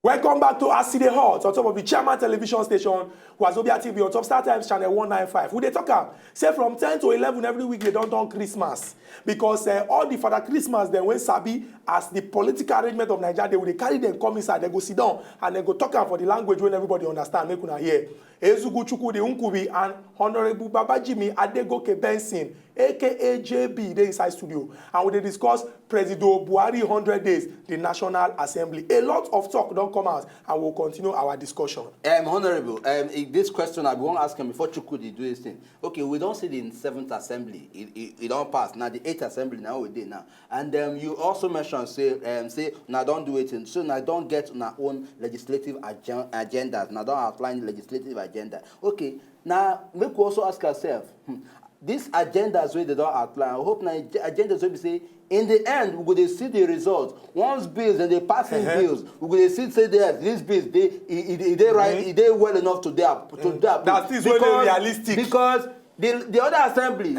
Welcome back to Aside Hot on top of the Chairman Television Station, Wazobia TV on top Star Times channel 195. We dey talk am say from 10 to 11 every week they don't done Christmas because all the Father Christmas then when sabi as the political arrangement of Nigeria they will carry them come inside, they go sit down and they go talk am for the language when everybody understand. Make una hear. Ezugu Chukwudi Nkubi and Honorable Babajimi Adegoke Benson, aka JB, they inside studio, and we dey discuss President Buhari 100 days, the National Assembly. A lot of talk don't come out, and we'll continue our discussion. Honorable, this question I want to ask him before Chukwudi do this thing. Okay, we don't see the 7th Assembly. It don't pass. Now the 8th Assembly now we did now, and you also mentioned say now don't do it, so now don't get our own legislative agendas. Now don't outline legislative agenda. Okay, now we could also ask ourselves. These agendas where they don't outline, I hope now agendas will be say in the end we go see the results. Once bills and they passing bills, we go see say that these bills they right, they well enough to that. That is really realistic. Because the other assembly,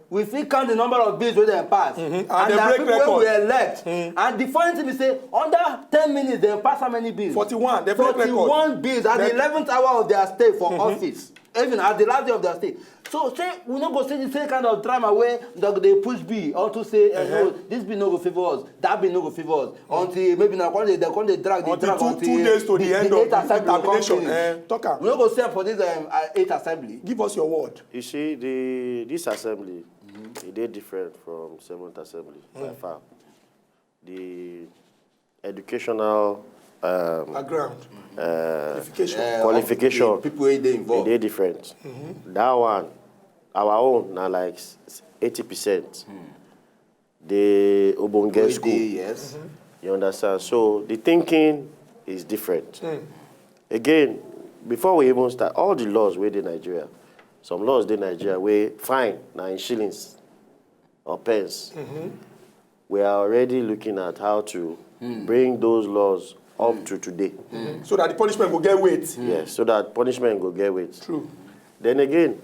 we feel count the number of bills where they pass, and the people we elect. And the funny thing is say under 10 minutes they pass how many bills? 41. They 41 bills at the 11th hour of their stay for office, even at the last day of their stay. So say we not go see the same kind of drama where they push bill or to say no, this bill no go favor us, that bill no go favor us until maybe now when they drag until 2 days to the end of the termination. We not go see for this 8th assembly. Give us your word. You see, this assembly, it is different from 7th assembly by far. The educational background, qualification, people they involved, it is different. That one, our own, now like 80%. The Obonge school, yes. You understand? So the thinking is different. Again, before we even start, all the laws where in Nigeria, some laws in Nigeria where fine now in shillings or pence. We are already looking at how to bring those laws up to today. So that the punishment will get weight. Yes, so that punishment will get weight. True. Then again,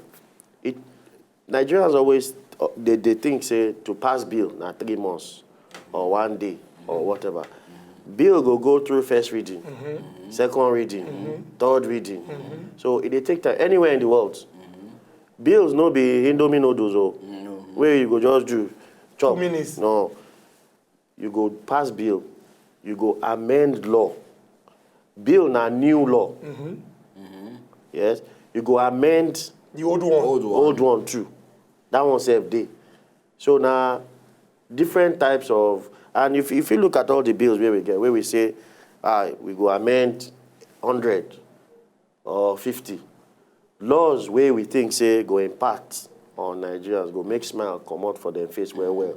Nigerians always, they think, say, to pass bill now 3 months or 1 day or whatever. Bill go through first reading, second reading, third reading. So it take time anywhere in the world. Bills no be Indomie noodles where you go just do chop. 2 minutes. No. You go pass bill, you go amend law. Bill na new law. Yes. You go amend the old one. Old one too. That one save day. So now different types of, and if you look at all the bills where we get, where we say, we go amend 100 or 50. Laws where we think say go impact on Nigerians, go make smile come out for their face well.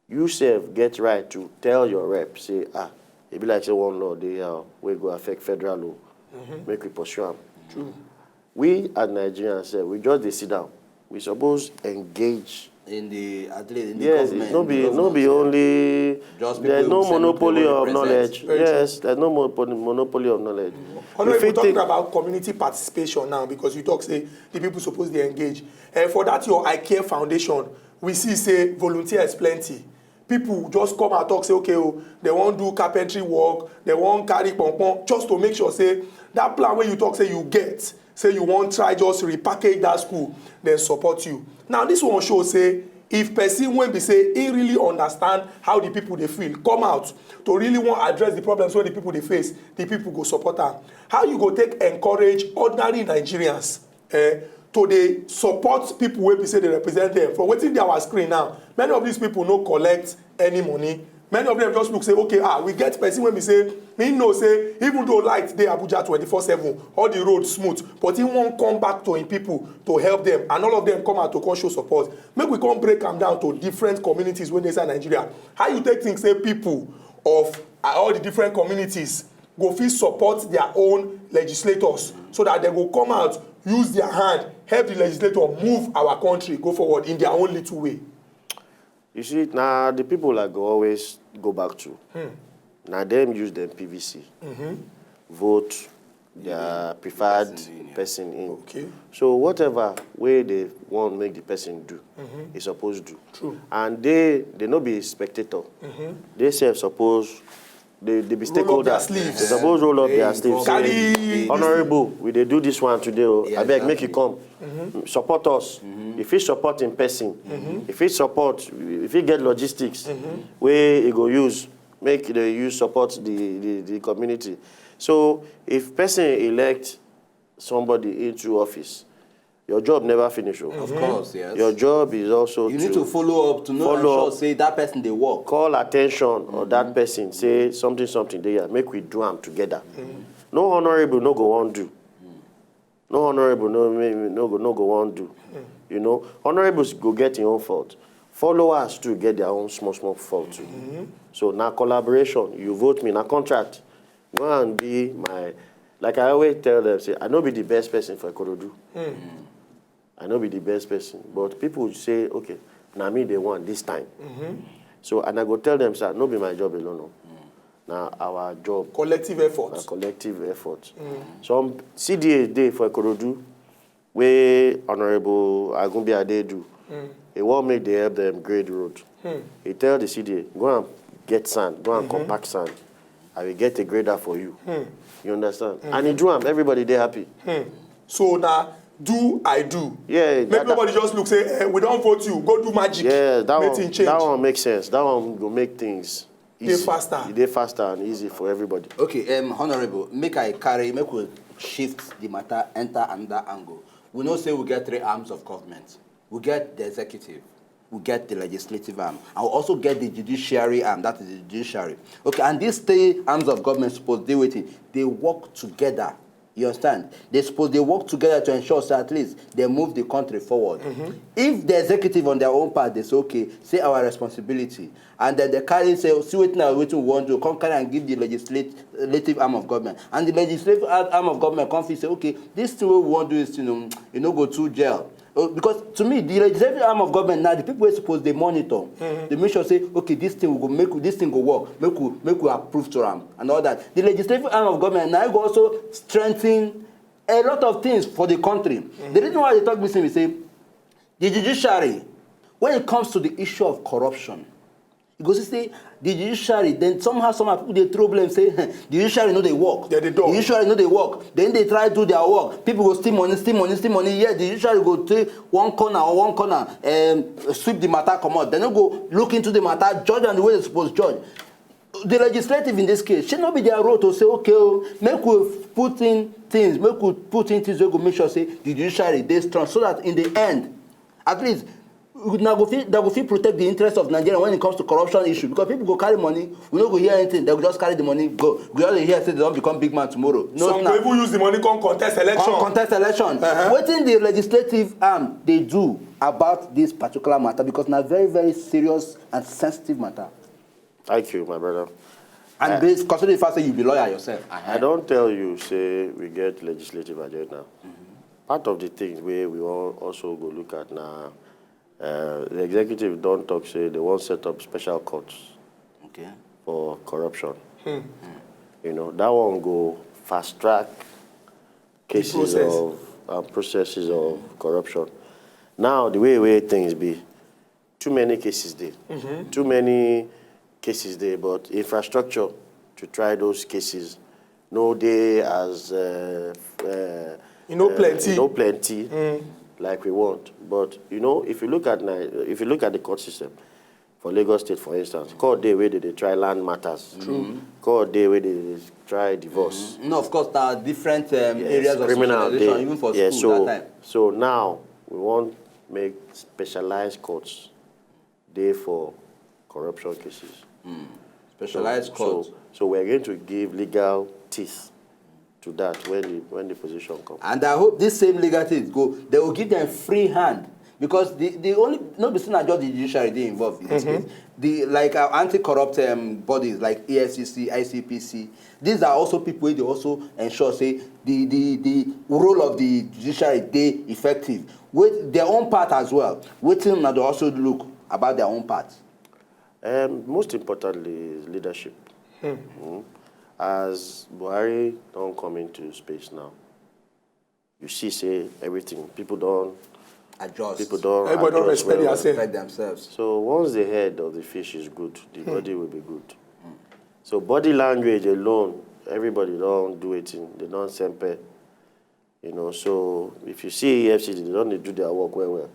You self get right to tell your rep, say, it be like say one law they we go affect federal law. Make we pursue them. True. We as Nigerians say we just sit down. We suppose engage in the government. It's no be only. There's no monopoly of knowledge. Yes, there's no monopoly of knowledge. We're talking about community participation now because you talk say the people supposed to engage. And for that your I Care Foundation, we see say volunteers plenty. People just come and talk say okay, they won't do carpentry work, they won't carry pompon just to make sure say that plan where you talk say you get. Say you won't try just repackage that school, then support you. Now this one shows say if person when be say he really understand how the people they feel, come out to really want to address the problems where the people they face, the people go support them. How you go take encourage ordinary Nigerians to they support people where be say they represent them. From waiting our screen now, many of these people no collect any money. Many of them just look say, okay, we get person when we say, he know say, even though light dey Abuja 24/7, all the roads smooth, but he won't come back to him people to help them, and all of them come out to come show support. Make we come break them down to different communities when they say Nigeria. How you take things say people of all the different communities go fit support their own legislators so that they go come out, use their hand, help the legislator move our country, go forward in their own little way. You see, now the people I go always go back to. Now them use them PVC. Vote their preferred person in. Okay. So whatever way they want to make the person do, is supposed to do. True. And they not be spectator. They self suppose they be Roll up their stakeholders. sleeves. They suppose roll up They their sleeves. involve- Carry- Honorable, we dey do this one today. Oh. Yeah, I beg, make you exactly. come. Support us. If you support in person, if you support, if you get logistics, where you go use, make the use support the community. So if person elect somebody into office, your job never finish. Oh. Of course, yes. Your job is also You need to follow up to know and follow sure up. say that person they work. Call attention on that person, say something there, make we do them together. No honorable no go on do. No honorable no go on do. You know, honorables go get your own fault. Followers too get their own small fault too. So now collaboration, you vote me, now contract. Go and be my, like I always tell them, say, I know be the best person for Ikorodu. I know be the best person, but people say, okay, now me they want this time. So, and I go tell them, sir, no be my job alone. No. Now our job, Collective effort. a collective effort. Some CDA day for Ikorodu, where Honorable Agumbi Ade do. He won't make they help them grade road. He tell the CDA, go and get sand, go and compact sand. I will get a grader for you. You understand? And he do them, everybody they happy. So now, do I do? Yeah, Make that- nobody just look, say, we don't vote you, go do magic. Yeah, Make things change. that one makes sense. That one will make things Dey easy. faster. They faster and easy for everybody. Okay, Honorable, make we shift the matter, enter another angle. We know say we get 3 arms of government. We get the executive, we get the legislative arm, and we also get the judiciary arm, that is the judiciary. Okay, and these 3 arms of government supposed they waiting, they work together. You understand? They work together to ensure that at least they move the country forward. If the executive on their own part, they say, okay, say our responsibility. And then the carry say, see what now we want to come carry and give the legislative arm of government. And the legislative arm of government come and say, okay, this thing we want to do is, you know, go to jail. Because to me, the legislative arm of government now, the people are supposed to monitor. They make sure say, okay, this thing will go make this thing go work, make we approve to them and all that. The legislative arm of government now go also strengthen a lot of things for the country. The reason why they talk with me is say, the judiciary, when it comes to the issue of corruption, because you say the judiciary, then somehow people they throw blame say the judiciary know they work. Yeah, they don't. The judiciary know they work. Then they try to do their work. People go steal money. Yeah, the judiciary go take one corner and sweep the matter come out. Then they go look into the matter, judge and the way they supposed to judge. The legislative in this case should not be their role to say, okay, make we put in things we go make sure say the judiciary they strong so that in the end, at least that go fit protect the interest of Nigeria when it comes to corruption issue, because people go carry money, we no go hear anything, they go just carry the money go. We only hear say they don't become big man tomorrow. No, Some people use the money come contest election. Wetin the legislative arm they do about this particular matter, because na very very serious and sensitive matter. Thank you, my brother. And based considering the fact that you be lawyer yourself. I don't tell you, say, we get legislative agenda. Part of the things where we all also go look at now, the executive don't talk, say, they won't set up special courts for corruption. You know, that one go fast track cases of processes of corruption. Now, the way things be, too many cases there. Too many cases there, but infrastructure to try those cases, no day as plenty like we want. But you know, if you look at the court system for Lagos State, for instance, court day where they try land matters. Court day where they try divorce. No, of course, there are different areas of criminal socialization, even for school that time. So now we want make specialized courts there for corruption cases. Specialized courts. So we're going to give legal teeth to that when the position comes. And I hope this same legal teeth they will give them free hand, because the only not be seen as just the judiciary they involved in this case. The like our anti-corrupt bodies like EFCC, ICPC, these are also people who they also ensure say the role of the judiciary they effective with their own part as well. Waiting now they also look about their own part. Most importantly is leadership. As Buhari don't come into space now, you see, say everything. People don't adjust. Everybody don't respect Respect themselves. So once the head of the fish is good, the body will be good. So body language alone, everybody don't do it. They don't sempe. You know, so if you see EFCC, they don't do their work well.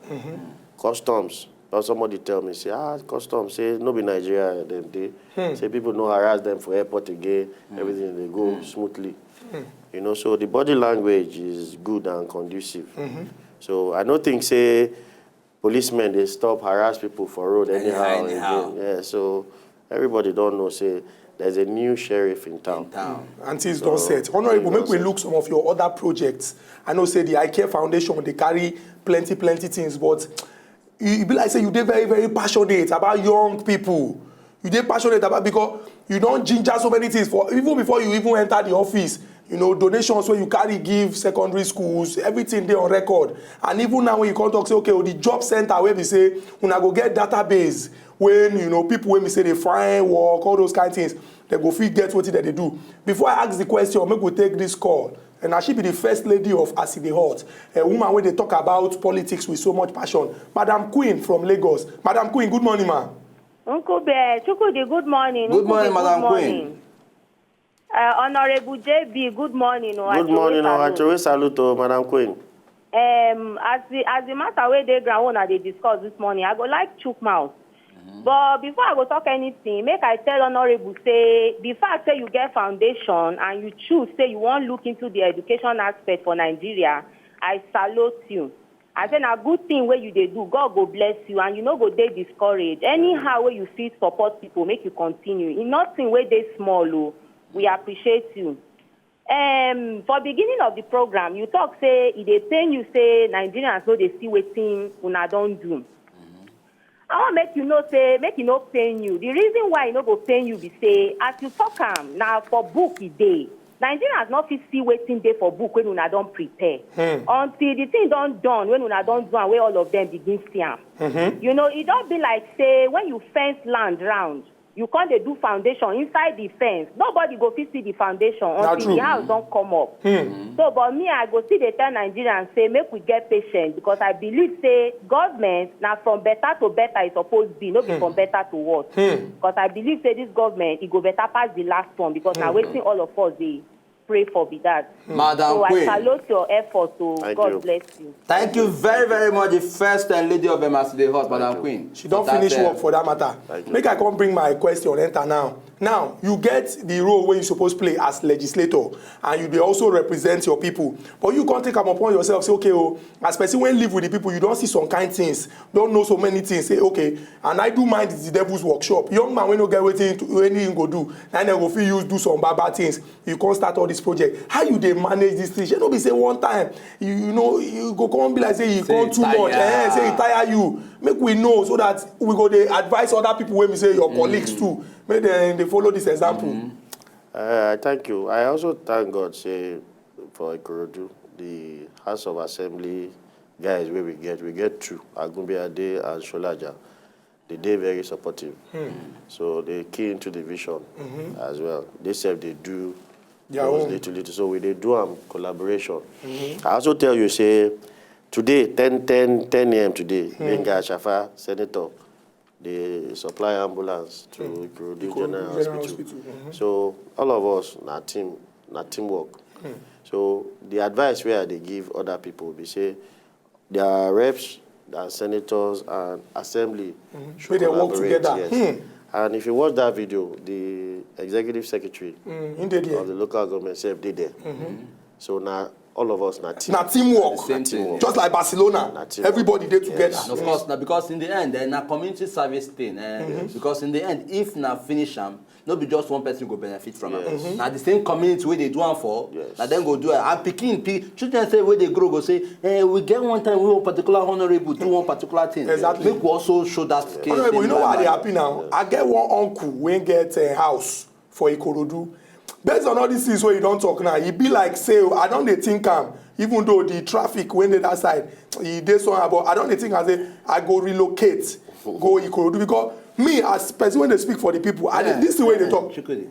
Customs. Or somebody tell me, say, customs, say, no be Nigeria. They say people don't harass them for airport again. Everything, they go smoothly. You know, so the body language is good and conducive. So I don't think, say, policemen, they stop harass people for road anyhow. Again. Yeah, so everybody don't know, say, there's a new sheriff in town. And things don't set. Honorable, make we look some of your other projects. I know, say, the iCare Foundation, they carry plenty things, but you be like, say, you dey very, very passionate about young people. You dey passionate about, because you don't ginger so many things, for even before you even enter the office. You know, donations where you carry give secondary schools, everything there on record. And even now when you come talk, say, okay, the job center where we say, when I go get database, when, you know, people when we say they find work, all those kind of things, they go fit get what they do. Before I ask the question, maybe we take this call. And I should be the first lady of Asibe Hot, a woman where they talk about politics with so much passion. Madam Queen from Lagos. Madam Queen, good morning, ma. Uncle Bear, Chukudi, good morning. Good morning, Madam Queen. Honorable JB, good morning. Good morning, Oachowe Saluto, Madam Queen. As the matter where they ground they discussed this morning, I go like chook mouth. But before I go talk anything, make I tell Honorable, say, the fact say you get foundation and you choose, say you want to look into the education aspect for Nigeria, I salute you. I say, a good thing where you they do, God go bless you, and you know go they discourage. Anyhow where you feel support people, make you continue. In nothing where they small, we appreciate you. For beginning of the program, you talk, say, if they pain you, say, Nigerians know they see waiting, una don't do. I want to make you know, say, make you know pain you. The reason why you know go pain you be say, as you talk now for book is day. Nigerians not fit see waiting day for book when una don't prepare. Until the thing don't done, when una don't do, and where all of them begin see am. You know, it don't be like, say, when you fence land round, you can't do foundation inside the fence. Nobody go fit see the foundation until the house don't come up. So, but me, I go see the tell Nigerians, say, make we get patient, because I believe, say, government, now from better to better is supposed to be, not be from better to worse. Because I believe, say, this government, it go better pass the last one, because now waiting all of us, they pray for be that. Madam so Queen. I salute your effort, so God bless you. Thank you very, very much, the first lady of Asibe Hot, Madam Queen. She don't finish work for that matter. Make I come bring my question enter now. Now, you get the role where you supposed to play as legislator, and you dey also represent your people. But you can't take them upon yourself, say, okay, oh, as person when live with the people, you don't see some kind things, don't know so many things, say, okay, and I do mind it's the devil's workshop. Young man, when you get anything go do, and then go feel you do some bad things, you can't start all this project. How you dey manage this thing? You know, be say one time, you know, you go come be like, say, you come too much, say, it tire you. Make we know so that we go dey advise other people when we say your colleagues too. Make they follow this example. Thank you. I also thank God, say, for Ikorodu, the House of Assembly guys where we get through Agunbiade and Sholaja. They very supportive. So they key into the vision as well. They said they do little. So we they do collaboration. I also tell you, say, today, 10 a.m. today, Benga Shafa, Senator, they supply ambulance to Ikorodu General Hospital. So all of us, teamwork. So the advice where they give other people, they say, there are reps, there are senators, and assembly should collaborate. Work together. Yes. And if you watch that video, the executive secretary of the local government said they there. So now all of us teamwork. Teamwork. Just like Barcelona, everybody there together. Yes. Of course, now because in the end, na community service thing. Because in the end, if na finish them, not be just one person go benefit from it. Now the same community where they do one for, now then go do it. And picking children say where they grow go say, we get one time we want particular honorable do one particular thing. Exactly. Make we also show that scale. Honorable, you know why they happy now? Yes. I get one uncle when get a house for Ikorodu. Based on all these things where you don't talk now, he be like, say, I don't think even though the traffic went to that side, he did so, but I don't think I say, I go relocate, go Ikorodu, because me, as person, when they speak for the people, this is the way they talk. Chukudi.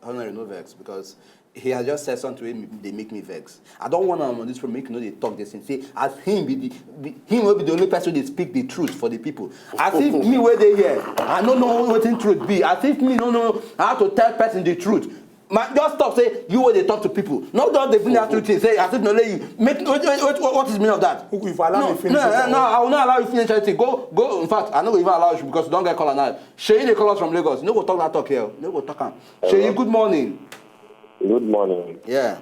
Honorary no vex, because he has just said something they make me vex. I don't want on this program make they talk this and say as him him will be the only person they speak the truth for the people. As if me where they here, I don't know what in truth be. As if me don't know how to tell person the truth. Just stop say you where they talk to people. Not just they bring that truth say as if no let you make what is the meaning of that? If I allow No, me finish no, I will not allow you finish anything. Go. In fact, I know even allow you because you don't get call now. Sheyi they call us from Lagos. No go talk that talk here. No go talk am. Sheyi, good morning. Good morning. Yeah.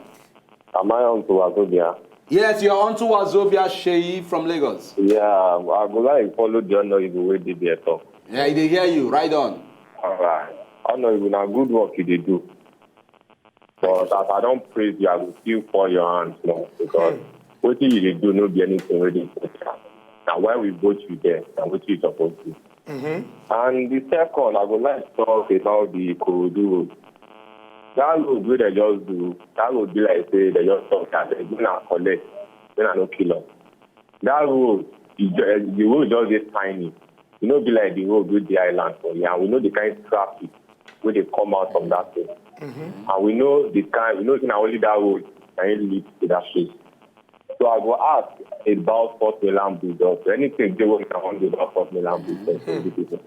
Am I on to Wazobia? Yes, you're on to Wazobia Sheyi from Lagos. Yeah, I would like to follow the honorable way they be talk. Yeah, they hear you. Right on. All right. Honorable, now good work you dey do. But as I don't praise you, I will still pour your hands now because what you dey do no be anything really. Now why we vote you there and what you supposed to. And the second, I would like to talk about the Ikorodu road. That road where they just do, that would be like say they just talk that they do not collect, then I don't kill them. That road, the road just is tiny. You know, be like the road with the island for you. And we know the kind of traffic where they come out from that place. And we know the kind, we know it's not only that road can lead to that place. So I will ask about Fort Milan Bulldogs. Anything they want to do about Fort Milan Bulldogs.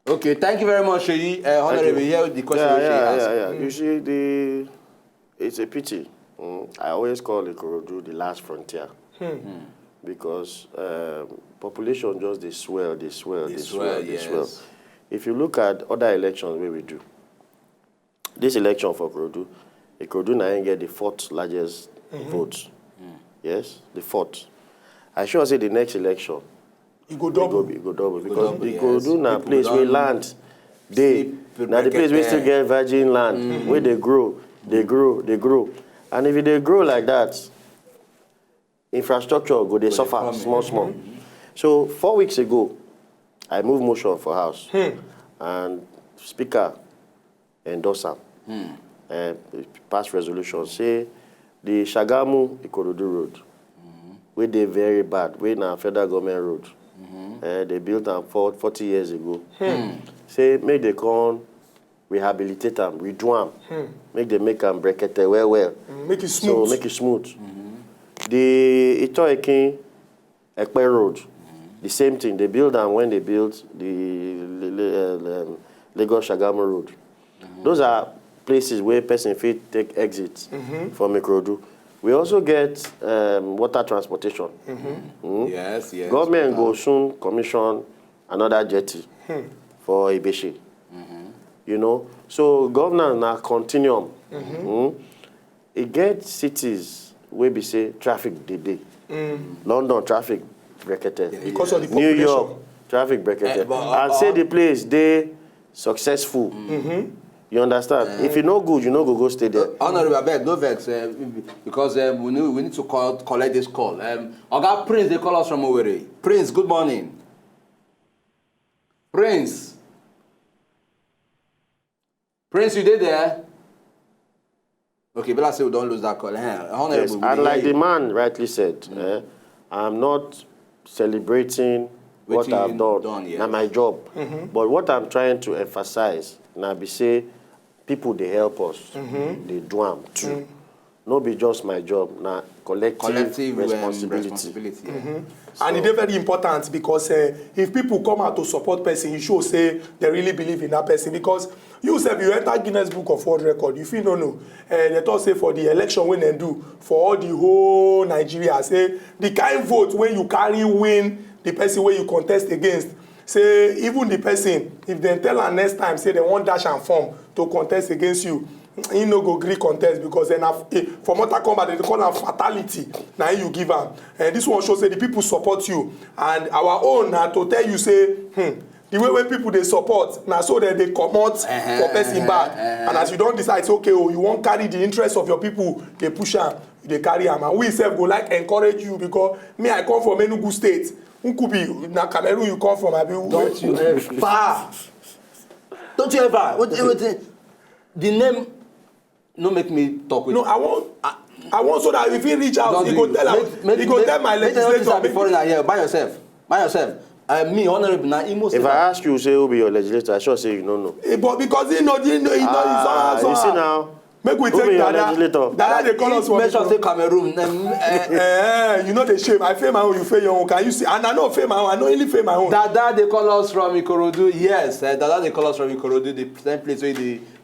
Okay, thank you very much, Sheyi. Honorable, here the question Sheyi asked. Yeah. You see, it's a pity. I always call Ikorodu the last frontier. Because population just they swell. Yes. If you look at other elections where we do, this election for Ikorodu now get the fourth largest votes. Yes, the fourth. I sure say the next election, You go double. it go double because yes. Ikorodu na People place where don't land they now the place we still get virgin land where they grow, and if they grow like that, infrastructure go they suffer small. So 4 weeks ago, I moved motion for house, and speaker endorse am, pass resolution say the Shagamu Ikorodu road, where they very bad, where na federal government road. They built them 40 years ago. Say, make they come rehabilitate them, redo them, make them break it well. Make it smooth. So make it smooth. The Itoekin Ekpe Road, the same thing. They built them when they built the Lagos Shagamu Road. Those are places where person fit take exit from Ikorodu. We also get water transportation. Yes. Government will soon commission another jetty for Ibeshi. You know, so governance na continuum. It gets cities where we say traffic day. London traffic bracketed. Because of the New population. York traffic bracketed. And say the place they successful. You understand? If you no good, you no go stay there. Honorable, I beg, no vex, because we need to collect this call. Oga Prince, they call us from Owerri. Prince, good morning. Prince, you did there? Okay, but let's say we don't lose that call. Honorable, Yes, and like the man rightly said, I'm not celebrating what I've done. Yes. Now my job. But what I'm trying to emphasize, now be say, people they help us, they do them too. No be just my job, now collective responsibility. And it's very important because if people come out to support person, you should say they really believe in that person. Because you say you enter Guinness Book of World Record, if you don't know, they talk say for the election when they do for all the whole Nigeria, say the kind vote when you carry win the person where you contest against. Say even the person, if they tell her next time, say they want dash and form to contest against you, he no go gree contest because then for Mortal Kombat they call am fatality. Now you give am. And this one shows say the people support you. And our own na to tell you say, the way when people they support, now so that they come out for person back. And as you don't decide, say, okay, oh, you won't carry the interest of your people, they push am, they carry am. And we self go like encourage you because me I come from Enugu State. Who could be na Cameroon you come from? Don't you ever? Don't you ever? What the name? No, make me talk with. No, I want so that if he reach out, he go tell him. He go tell my legislator. Before here, by yourself. Me, honorable, na Imo State. If I ask you, say who be your legislator, I sure say you don't know. But because he know, You see now. Make we Who be take your Dada. legislator? Dada they call us for mention say Cameroon. you know the shame. I fail my own, you fail your own. Can you see? And I know fail my own. I know only fail my own. Dada they call us from Ikorodu. Yes, Dada they call us from Ikorodu, the same place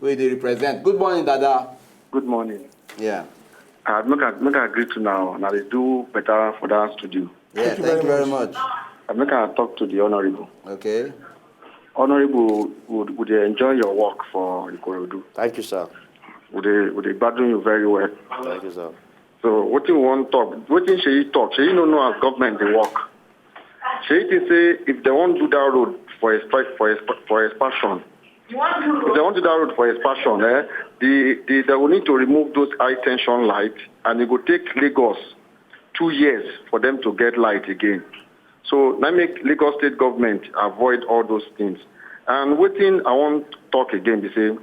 where they represent. Good morning, Dada. Good morning. Yeah. Make I agree to now. Now they do better for that studio. Yeah, thank you very much. Make I talk to the honorable. Okay. Honorable, would they enjoy your work for Ikorodu? Thank you, sir. Would they badger you very well? Thank you, sir. So what you want talk? What you say talk? Say you don't know as government they work. Say you say if they want to do that road for expansion. If they want to do that road for expansion, they will need to remove those high tension lights, and it will take Lagos 2 years for them to get light again. So now make Lagos state government avoid all those things. And one thing I want to talk again, they say,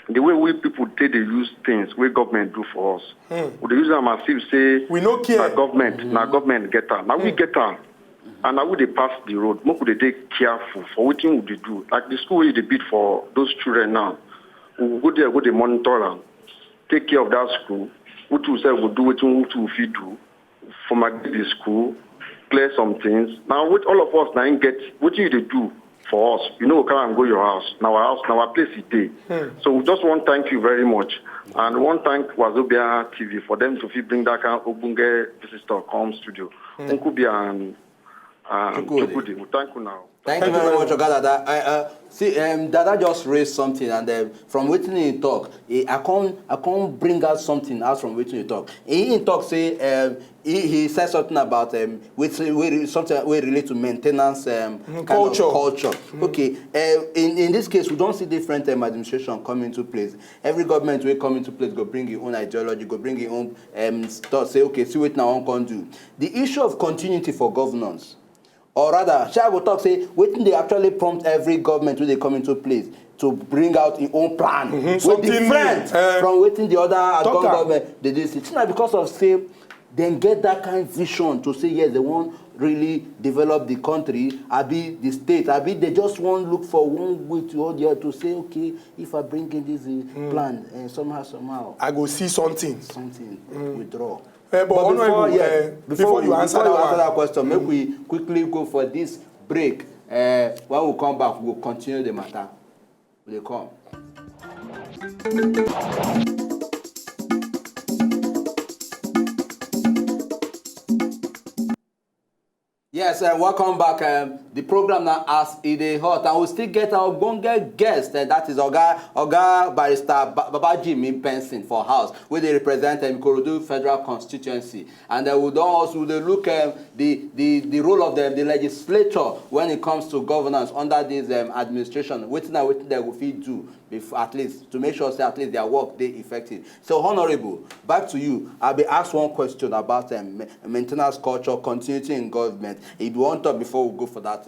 the way we people take they use things, we government do for us. We use them as if say, we no care. Now government get her. Now we get her. And now they pass the road. More could they take careful for what thing would they do? Like the school they bid for those children now. We will go there, go they monitor them, take care of that school. What you say will do what you feed do. Format the school, clear some things. Now what all of us now get what you they do for us. You know, we can't go your house. Now our place is there. So we just want to thank you very much. And one thank Wazobia TV for them to bring that kind of Obunge visitor come studio. Nkubia and Chukudi. We thank you now. Thank you very much, Oga Dada. Dada just raised something, and from waiting in talk, I can't bring out something out from waiting in talk. He in talk say he said something about something we relate to maintenance culture. Okay, in this case, we don't see different administration come into place. Every government will come into place, go bring your own ideology, go bring your own thought. Say okay, see what now one can do. The issue of continuity for governance. Or rather, shall we talk say, waiting they actually prompt every government when they come into place to bring out its own plan. With different from waiting the other government they do. It's not because of say, then get that kind of vision to say yes, they won't really develop the country, be the state, be they just won't look for one way to the other to say, okay, if I bring in this plan, somehow. I go see something. Withdraw. But before you answer that question, make we quickly go for this break. When we come back, we'll continue the matter. Will they come? Yes, welcome back. The program now as it is hot, and we still get our bonga guest. That is Oga Barrister Babaji Mimpensin for House, where they represent Ikorodu Federal Constituency, and they would also look at the role of the legislature when it comes to governance under this administration. Waiting they will do. At least to make sure say at least their work they effective. So honorable, back to you. I'll be asked one question about maintenance culture, continuity in government. If you want to before we go for that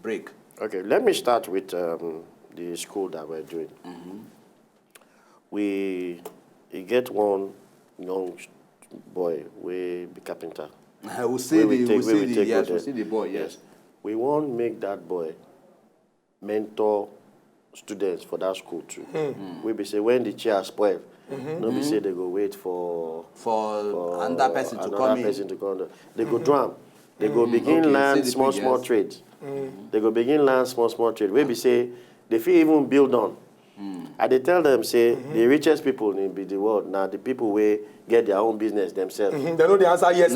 break. Okay, let me start with the school that we're doing. We get one young boy, we be carpenter. We'll see the boy. Yes. We want to make that boy mentor students for that school too. We be say when the chair spoil, no be say they go wait for another person to come in. They go drum. They go begin learn small trades. They go begin learn small trade. We be say they feel even build on. And they tell them say the richest people in the world now the people where get their own business themselves. They know the answer yes.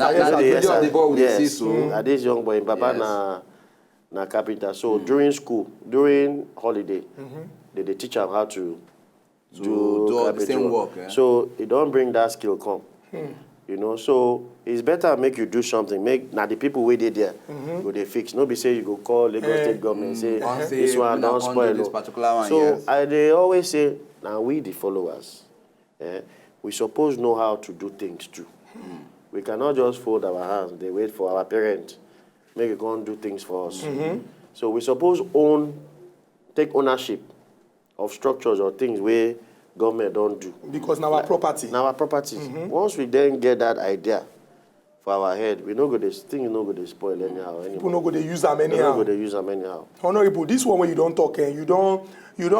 This young boy in Papa na carpenter. So during school, during holiday, they teach them how to do the same work. Yeah? So it don't bring that skill come. You know, so it's better make you do something. Make now the people where they there go they fix. No be say you go call Lagos state government say this one don't spoil. This particular one, so they always say now we the followers, we suppose know how to do things too. We cannot just fold our hands. They wait for our parents. Make it go and do things for us. So we suppose take ownership of structures or things where government don't do. Because now our property. Now our property. Once we then get that idea for our head. We no go this thing, no go to spoil anyhow. People no go they use them We no anyhow. go to use them anyhow. Honorable, this one where you don't talk and you don't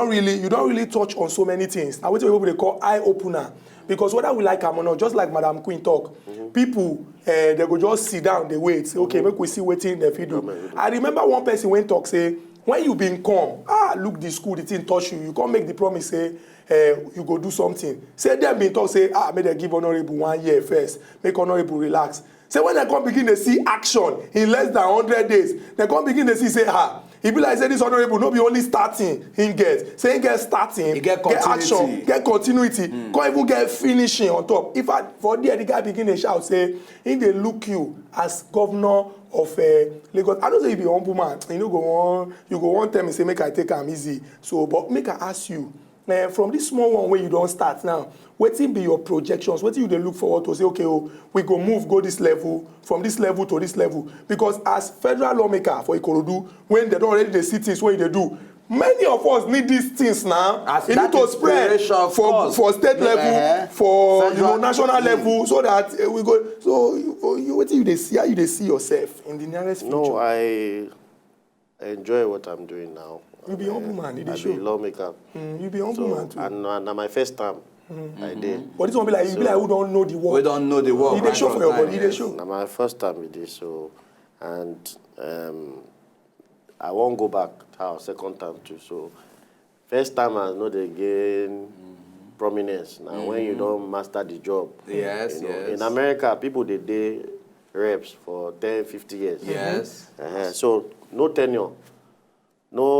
really touch on so many things. Now what people they call eye opener. Because whether we like them or not, just like Madam Queen talk, people they go just sit down, they wait. Say, okay, make we see waiting the video. I remember one person went talk say, when you been come, look the school, the thing touch you. You can't make the promise say you go do something. Say them been talk say, may they give Honorable 1 year first, make Honorable relax. Say when they come begin to see action in less than 100 days, they come begin to see say, he be like say this Honorable no be only starting he get starting, he get action, get continuity, can't even get finishing on top. If for there the guy begin to shout say, if they look you as governor of Lagos, I don't say you be humble man, you go on tell me say make I take am easy. So but make I ask you, from this small one where you don't start now, wetin be your projections? Wetin you dey look forward to say, okay, we go this level, from this level to this level? Because as federal lawmaker for Ikorodu, when they don't already dey see things wey they do, many of us need these things now. As you need to spread for state level, for federal, national level, so that we go. So wetin you dey see? How you dey see yourself in the nearest future? No, I enjoy what I'm doing now. You be humble man, you dey I show. be lawmaker. You be humble man too. And my first time, I did. But this one be like, you be like who don't know the work. We don't know the work. You dey show for your body, you dey show. Now my first time with this, so, and I won't go back house second time too. So first time I know they gain prominence. Now when you don't master the job, Yes, you know, yes. in America people they reps for 10, 50 years. Yes. So no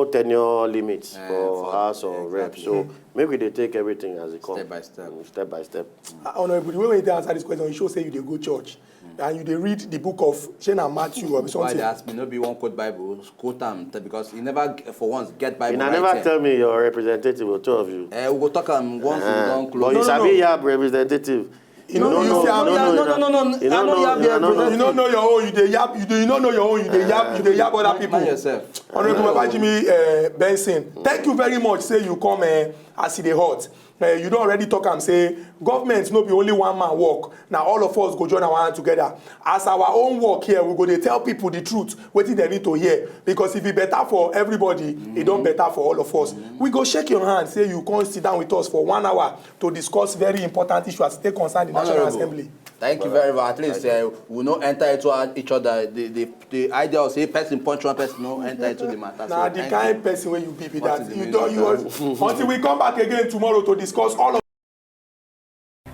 tenure limits for House or Reps. exactly. So maybe they take everything as it comes. Step by step. Step by step. Honorable, the way we answer this question, you show say you dey go church and you dey read the book of Shana Matthew or Why something. they ask me no be one quote Bible, quote them because he never for once get Bible. You right never here. tell me your representative or two of you. We go talk once we don't close. But you sabi have representative. You know, you say I don't know. No. I know you have the representative. You don't know your own. You dey yap. You don't know your own. You dey yap. You dey yap other people. Mind yourself. Honorable Babajimi Benson, thank you very much. Say you come as e dey hot. You don't already talk and say government no be only one man work. Now all of us go join our hand together. As our own work here, we go dey tell people the truth, wetin they need to hear. Because if it better for everybody, it don't better for all of us. We go shake your hand, say you come sit down with us for 1 hour to discuss very important issues as they concern the National Assembly. Thank you very much. At least we no enter into each other. The idea of say person punch one person, no enter into the matter. Now the kind of person where you be that until we come back again tomorrow to discuss all of.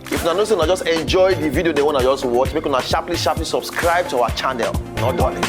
If you know, just enjoy the video they want to just watch, make una sharply subscribe to our channel. Not darling.